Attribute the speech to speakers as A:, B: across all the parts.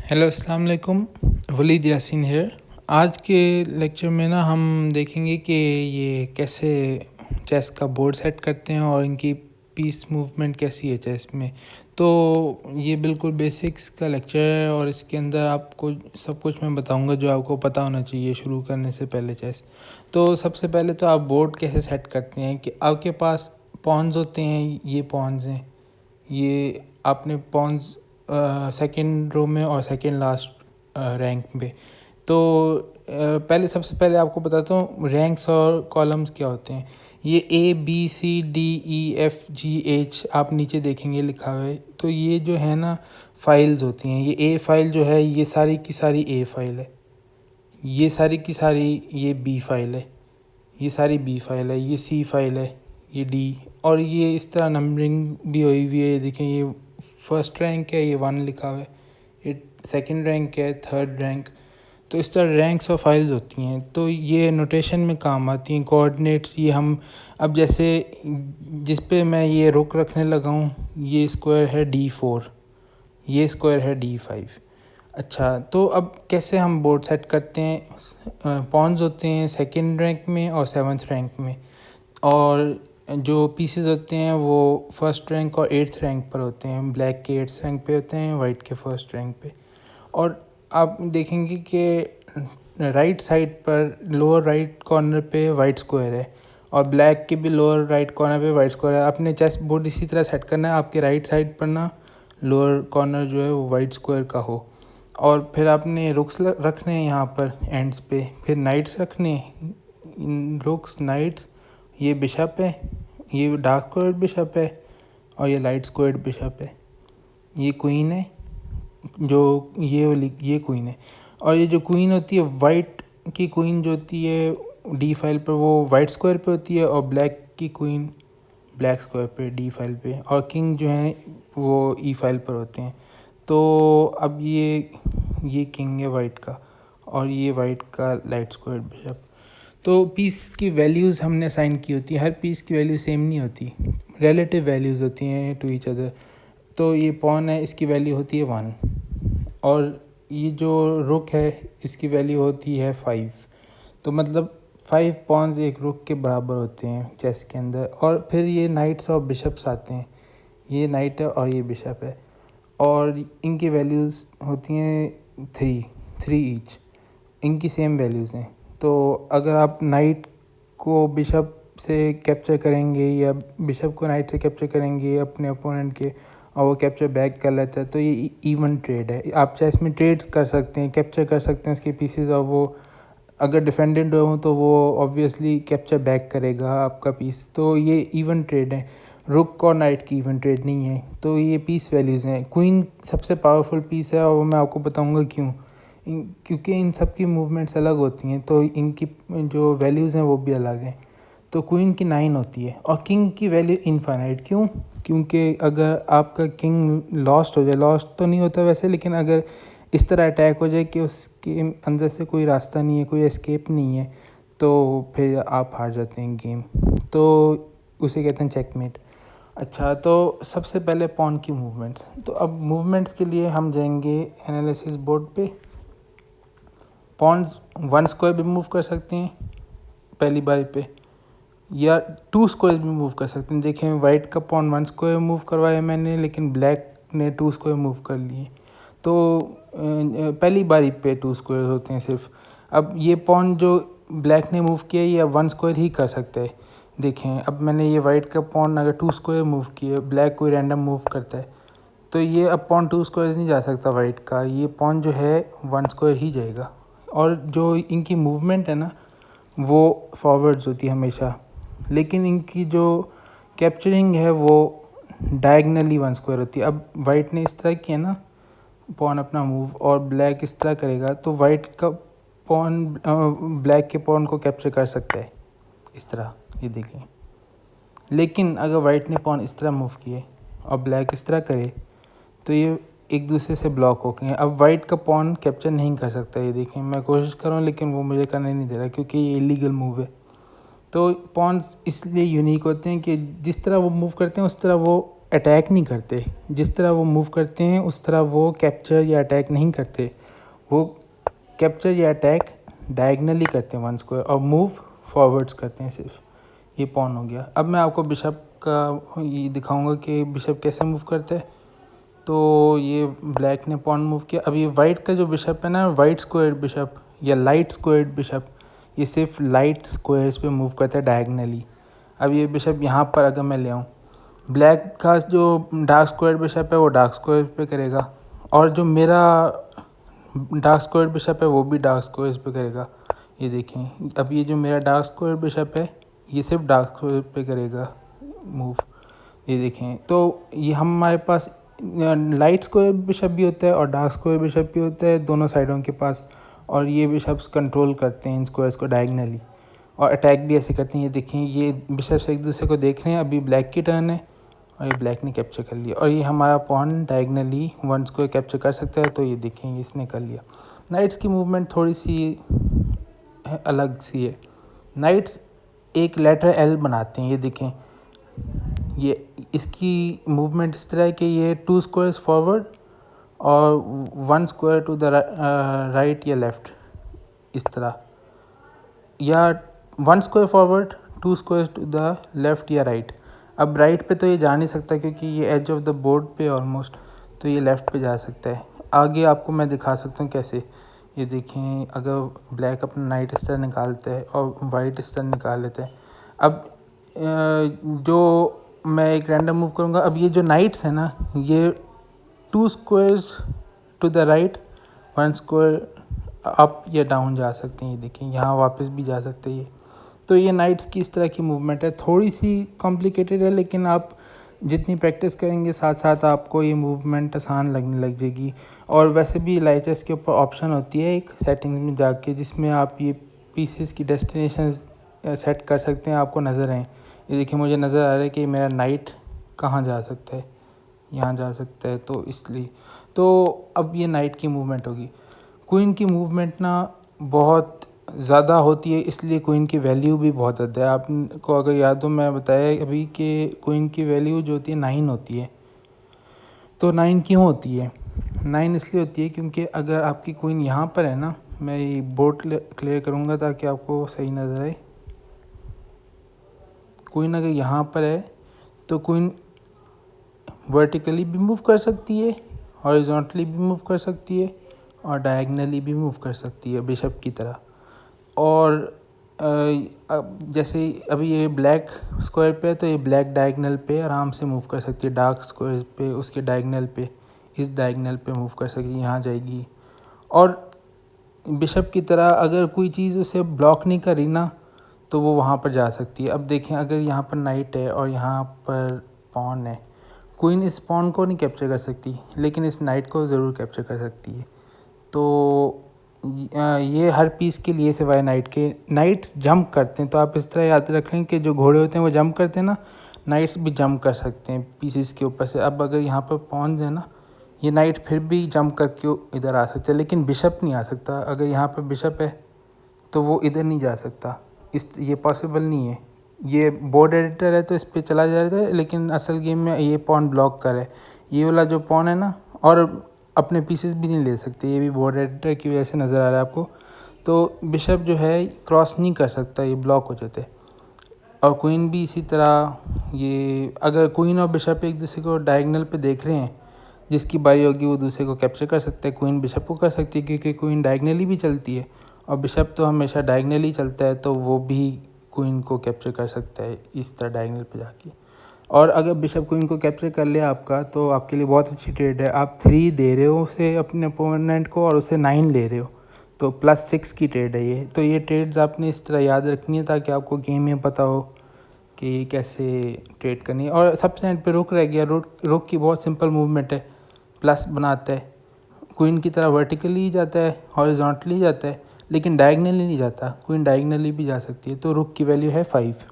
A: Hello अस्सलाम वालेकुम। Waleed Yasin here. आज के लेक्चर में ना हम देखेंगे कि ये कैसे चेस का बोर्ड सेट करते हैं और इनकी पीस मूवमेंट कैसी है चेस में। तो ये बिल्कुल बेसिक्स का लेक्चर है और इसके अंदर आपको सब कुछ मैं बताऊंगा जो आपको पता होना चाहिए शुरू करने से पहले चेस। तो सबसे पहले तो आप बोर्ड कैसे सेट करते हैं कि आपके पास पॉन्स होते हैं, ये पॉन्स हैं, ये आपने पॉन्स सेकंड रो में और सेकंड लास्ट रैंक पे। तो पहले सबसे पहले आपको बताता हूँ रैंक्स और कॉलम्स क्या होते हैं। ये ABCDEFGH आप नीचे देखेंगे लिखा हुआ है। तो ये जो है ना फाइल्स होती हैं। ये ए फाइल जो है ये सारी की सारी ए फाइल है, ये सारी की सारी ये बी फाइल है, ये सारी बी फाइल है, ये सी फाइल है, ये डी। और ये इस तरह नंबरिंग भी हुई हुई है। देखें ये फर्स्ट रैंक है, ये 1 लिखा हुआ है, ये सेकंड रैंक है, थर्ड रैंक। तो इस तरह रैंक्स और फाइल्स होती हैं। तो ये नोटेशन में काम आती हैं कोऑर्डिनेट्स। ये हम अब जैसे जिस पे मैं ये रुक रखने लगा हूँ, ये स्क्वायर है D4, ये स्क्वायर है D5। अच्छा, तो अब कैसे हम बोर्ड सेट करते हैं। पॉन्स होते हैं सेकंड रैंक में और सेवन्थ रैंक में, और जो पीसेस होते हैं वो फर्स्ट रैंक और एट्थ रैंक पर होते हैं। ब्लैक के एट्थ रैंक पे होते हैं, वाइट के फर्स्ट रैंक पे। और आप देखेंगे कि राइट साइड पर लोअर राइट कॉर्नर पे वाइट स्क्वायर है और ब्लैक के भी लोअर राइट कॉर्नर पे वाइट स्क्वायर है। आपने चेस बोर्ड इसी तरह सेट करना है आपके राइट साइड पर ना लोअर कॉर्नर जो है वो वाइट स्क्वायर का हो। और फिर आपने रुक्स रखने हैं यहाँ पर एंड्स पे, फिर नाइट्स रखने हैं, रुक्स नाइट्स। ये बिशप है, ये डार्क स्क्वायर्ड बिशप है और ये लाइट स्क्वायर्ड बिशप है। ये क्वीन है, जो ये वाली ये क्वीन है। और ये जो क्वीन होती है वाइट की क्वीन जो होती है डी फाइल पर वो वाइट स्क्वायर पे होती है, और ब्लैक की क्वीन ब्लैक स्क्वायर पे डी फाइल पे, और किंग जो है वो ई फाइल पर होते हैं। तो अब ये किंग है वाइट का और ये वाइट का लाइट स्क्वायर बिशप। तो पीस की वैल्यूज़ हमने असाइन की होती है। हर पीस की वैल्यू सेम नहीं होती, रिलेटिव वैल्यूज़ होती हैं टू ईच अदर। तो ये पॉन है, इसकी वैल्यू होती है 1, और ये जो रुक है इसकी वैल्यू होती है 5। तो मतलब 5 पॉन्स एक रुक के बराबर होते हैं चेस के अंदर। और फिर ये नाइट्स और बिशप्स आते हैं, ये नाइट है और ये बिशप है, और इनकी वैल्यूज़ होती हैं 3 ईच। इनकी सेम वैल्यूज़ हैं। तो अगर आप नाइट को बिशप से कैप्चर करेंगे या बिशप को नाइट से कैप्चर करेंगे अपने अपोनेंट के, और वो कैप्चर बैक कर लेता है, तो ये इवन ट्रेड है। आप चेस में ट्रेड्स कर सकते हैं, कैप्चर कर सकते हैं उसके पीसेस, और वो अगर डिफेंडेंट हो तो वो ऑब्वियसली कैप्चर बैक करेगा आपका पीस। तो ये इवन ट्रेड है, रुक और नाइट की इवन ट्रेड नहीं है। तो ये पीस वैल्यूज़ हैं। क्वीन सबसे पावरफुल पीस है और मैं आपको बताऊंगा क्यों। क्योंकि इन सब की मूवमेंट्स अलग होती हैं, तो इनकी जो वैल्यूज़ हैं वो भी अलग हैं। तो क्वीन की 9 होती है और किंग की वैल्यू इनफाइनाइट। क्यों? क्योंकि अगर आपका किंग लॉस्ट हो जाए, लॉस्ट तो नहीं होता वैसे, लेकिन अगर इस तरह अटैक हो जाए कि उसके अंदर से कोई रास्ता नहीं है, कोई एस्केप नहीं है, तो फिर आप हार जाते हैं गेम। तो उसे कहते हैं चेकमेट। अच्छा, तो सबसे पहले पॉन की मूवमेंट्स। तो अब मूवमेंट्स के लिए हम जाएंगे एनालिसिस बोर्ड पे। पॉन्स 1 स्क्वायर भी मूव कर सकते हैं पहली बारी पे, या 2 स्क्वायर भी मूव कर सकते हैं। देखें वाइट का पॉन 1 स्क्वायर मूव करवाया मैंने, लेकिन ब्लैक ने 2 स्क्वायर मूव कर लिए। तो पहली बारी पे 2 स्क्वायर होते हैं सिर्फ। अब ये पॉन जो ब्लैक ने मूव किया ये 1 स्क्वायर ही कर सकता है। देखें अब मैंने ये वाइट का पॉन अगर 2 स्क्वायर मूव किया, ब्लैक कोई रैंडम मूव करता है, तो ये अब पॉन 2 स्क्वायर नहीं जा सकता वाइट का, ये पॉन जो है 1 स्क्वायर ही जाएगा। और जो इनकी मूवमेंट है ना वो फॉरवर्ड्स होती है हमेशा, लेकिन इनकी जो कैप्चरिंग है वो डायगनली 1 स्क्वायर होती है। अब वाइट ने इस तरह किया ना पॉन अपना मूव, और ब्लैक इस तरह करेगा, तो वाइट का पॉन ब्लैक के पॉन को कैप्चर कर सकता है इस तरह, ये देखें। लेकिन अगर वाइट ने पॉन इस तरह मूव किए और ब्लैक इस तरह करे, तो ये एक दूसरे से ब्लॉक हो गए। अब वाइट का पॉन कैप्चर नहीं कर सकता। ये देखें मैं कोशिश कर रहा हूँ लेकिन वो मुझे करने नहीं दे रहा, क्योंकि ये इलीगल मूव है। तो पॉन्स इसलिए यूनिक होते हैं कि जिस तरह वो मूव करते हैं उस तरह वो अटैक नहीं करते, जिस तरह वो मूव करते हैं उस तरह वो कैप्चर या अटैक नहीं करते। वो कैप्चर या अटैक डायगनली करते हैं वन स्क्वायर और मूव फॉरवर्ड्स करते हैं सिर्फ। ये पॉन हो गया। अब मैं आपको बिशप का ये दिखाऊंगा कि बिशप कैसे मूव करते हैं। तो ये ब्लैक ने पॉन मूव किया। अब ये वाइट का जो बिशप है ना, वाइट स्क्वायर बिशप या लाइट स्क्वायर बिशप, ये सिर्फ लाइट स्क्वायर्स पे मूव करता है डायगनली। अब ये बिशप यहाँ पर अगर मैं ले आऊँ, ब्लैक का जो डार्क स्क्वायर बिशप है वो डार्क स्क्वायर पे करेगा, और जो मेरा डार्क स्क्वायर बिशप है वो भी डार्क स्क्वायर पे करेगा। ये देखें, अब ये जो मेरा डार्क स्क्वायर बिशप है ये सिर्फ डार्क स्क्वायर पे करेगा मूव। ये देखें, तो ये हमारे पास लाइट स्क्वायर बिशप भी होता है और डार्क स्क्वायर बिशप भी होता है दोनों साइडों के पास, और ये बिशप्स कंट्रोल करते हैं इन स्क्वायर्स को डायगनली, और अटैक भी ऐसे करते हैं। ये देखें, ये बिशप्स एक दूसरे को देख रहे हैं। अभी ब्लैक की टर्न है और ये ब्लैक ने कैप्चर कर लिया, और ये हमारा पॉन डायगनली वन को कैप्चर कर सकता है। तो ये देखें, ये इसने कर लिया। नाइट्स की मूवमेंट थोड़ी सी अलग सी है। नाइट्स एक लेटर एल बनाते हैं। ये देखें, ये इसकी मूवमेंट इस तरह है कि ये 2 स्क्वायर्स फॉरवर्ड और 1 स्क्वायर टू द राइट या लेफ़्ट, इस तरह, या 1 square forward 2 square to the left या राइट। अब राइट पे तो ये जा नहीं सकता क्योंकि ये एज ऑफ द बोर्ड पे ऑलमोस्ट, तो ये लेफ़्ट पे जा सकता है। आगे आपको मैं दिखा सकता हूँ कैसे। ये देखें, अगर ब्लैक अपना नाइट इस तरह निकालता है और वाइट इस तरह निकाल लेता है। अब जो मैं एक रैंडम मूव करूँगा। अब ये जो नाइट्स है ना, ये 2 squares to the right 1 square up या डाउन जा सकते हैं। ये देखें, यहाँ वापस भी जा सकते हैं। तो ये नाइट्स की इस तरह की मूवमेंट है, थोड़ी सी कॉम्प्लिकेटेड है, लेकिन आप जितनी प्रैक्टिस करेंगे साथ साथ आपको ये मूवमेंट आसान लगने लग जाएगी। और वैसे भी एलएचएस के ऊपर ऑप्शन होती है एक सेटिंग्स में जाके, जिसमें आप ये पीसेस की डेस्टिनेशन सेट कर सकते हैं, आपको नज़र आए। ये देखिए, मुझे नज़र आ रहा है कि मेरा नाइट कहाँ जा सकता है, यहाँ जा सकता है, तो इसलिए तो अब ये नाइट की मूवमेंट होगी। क्वीन की मूवमेंट ना बहुत ज़्यादा होती है, इसलिए क्वीन की वैल्यू भी बहुत ज़्यादा है। आपको अगर याद हो, मैं बताया अभी कि क्वीन की वैल्यू जो होती है 9 होती है। तो 9 क्यों होती है? 9 इसलिए होती है क्योंकि अगर आपकी क्वीन यहाँ पर है ना, मैं ये बोर्ड क्लियर करूँगा ताकि आपको सही नज़र आए। क्वीन अगर यहाँ पर है तो क्वीन वर्टिकली भी मूव कर सकती है, हॉरिजॉन्टली भी मूव कर सकती है, और डायगनली भी मूव कर सकती है बिशप की तरह। और अब जैसे अभी ये ब्लैक स्क्वायर पे है तो ये ब्लैक डायगनल पे आराम से मूव कर सकती है, डार्क स्क्वायर पे उसके डायगनल पे, इस डायगनल पे मूव कर सकती है, यहाँ जाएगी। और बिशप की तरह अगर कोई चीज़ उसे ब्लॉक नहीं करी ना, तो वो वहाँ पर जा सकती है। अब देखें, अगर यहाँ पर नाइट है और यहाँ पर पॉन है, क्वीन इस पॉन को नहीं कैप्चर कर सकती, लेकिन इस नाइट को ज़रूर कैप्चर कर सकती है। तो ये हर पीस के लिए सिवाय नाइट के, नाइट्स जंप करते हैं। तो आप इस तरह याद रखें कि जो घोड़े होते हैं वो जंप करते हैं ना, नाइट्स भी जंप कर सकते हैं पीसेस के ऊपर से। अब अगर यहाँ पर पॉन्स है ना, ये नाइट फिर भी जंप करके इधर आ सकते हैं, लेकिन बिशप नहीं आ सकता। अगर यहाँ पर बिशप है तो वो इधर नहीं जा सकता, ये पॉसिबल नहीं है। ये बोर्ड एडिटर है तो इस पर चला जाता है, लेकिन असल गेम में ये पॉन ब्लॉक कर है। ये वाला जो पॉन है ना, और अपने पीसेस भी नहीं ले सकते, ये भी बोर्ड एडिटर की वजह से नज़र आ रहा है आपको। तो बिशप जो है क्रॉस नहीं कर सकता, ये ब्लॉक हो जाते हैं। और क्वीन भी इसी तरह, ये अगर क्वीन और बिशप एक दूसरे को डायगनल पे देख रहे हैं, जिसकी बारी होगी वो दूसरे को कैप्चर कर सकते हैं। क्वीन बिशप को कर सकती है क्योंकि क्वीन डायगनली भी चलती है, और बिशप तो हमेशा डायगनली चलता है, तो वो भी क्वीन को कैप्चर कर सकता है इस तरह डायगनल पे जाके। और अगर बिशप क्वीन को कैप्चर कर लिया आपका, तो आपके लिए बहुत अच्छी ट्रेड है। आप 3 दे रहे हो उसे अपने अपोनेंट को और उसे 9 ले रहे हो, तो +6 की ट्रेड है ये। तो ये ट्रेड्स आपने इस तरह याद रखनी है ताकि आपको गेम में पता हो कि कैसे ट्रेड करनी है। और सबसे एंड पे रुक रह गया। रुक की बहुत सिंपल मूवमेंट है, प्लस बनाता है, क्वीन की तरह वर्टिकली जाता है, हॉरिजॉन्टली जाता है, लेकिन डायगनली नहीं जाता। क्वीन डायगनली भी जा सकती है। तो रुक की वैल्यू है 5।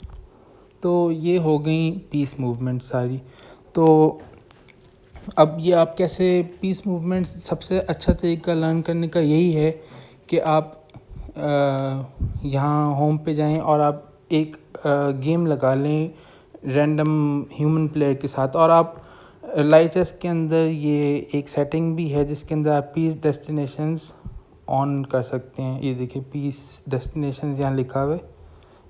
A: तो ये हो गई पीस मूवमेंट सारी। तो अब ये आप कैसे पीस मूवमेंट, सबसे अच्छा तरीका लर्न करने का यही है कि आप यहाँ होम पे जाएं और आप एक गेम लगा लें रैंडम ह्यूमन प्लेयर के साथ, और आप LHS के अंदर ये एक सेटिंग भी है जिसके अंदर आप पीस डेस्टिनेशंस ऑन कर सकते हैं। ये देखिए पीस डेस्टिनेशंस यहाँ लिखा हुआ है,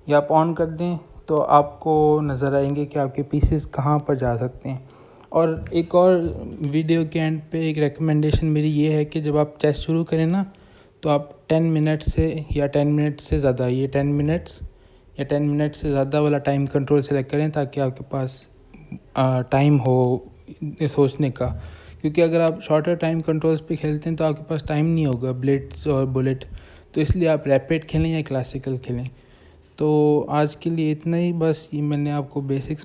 A: ये आप ऑन कर दें तो आपको नज़र आएंगे कि आपके पीसेस कहाँ पर जा सकते हैं। और एक और वीडियो के एंड पे एक रिकमेंडेशन मेरी ये है कि जब आप टेस्ट शुरू करें ना तो आप 10 मिनट से या 10 मिनट से ज़्यादा, ये 10 मिनट्स या 10 मिनट से ज़्यादा वाला टाइम कंट्रोल सेलेक्ट करें ताकि आपके पास टाइम हो सोचने का। क्योंकि अगर आप शॉर्टर टाइम कंट्रोल्स पे खेलते हैं तो आपके पास टाइम नहीं होगा ब्लिट्स और बुलेट, तो इसलिए आप रैपिड खेलें या क्लासिकल खेलें। तो आज के लिए इतना ही, बस ये मैंने आपको बेसिक्स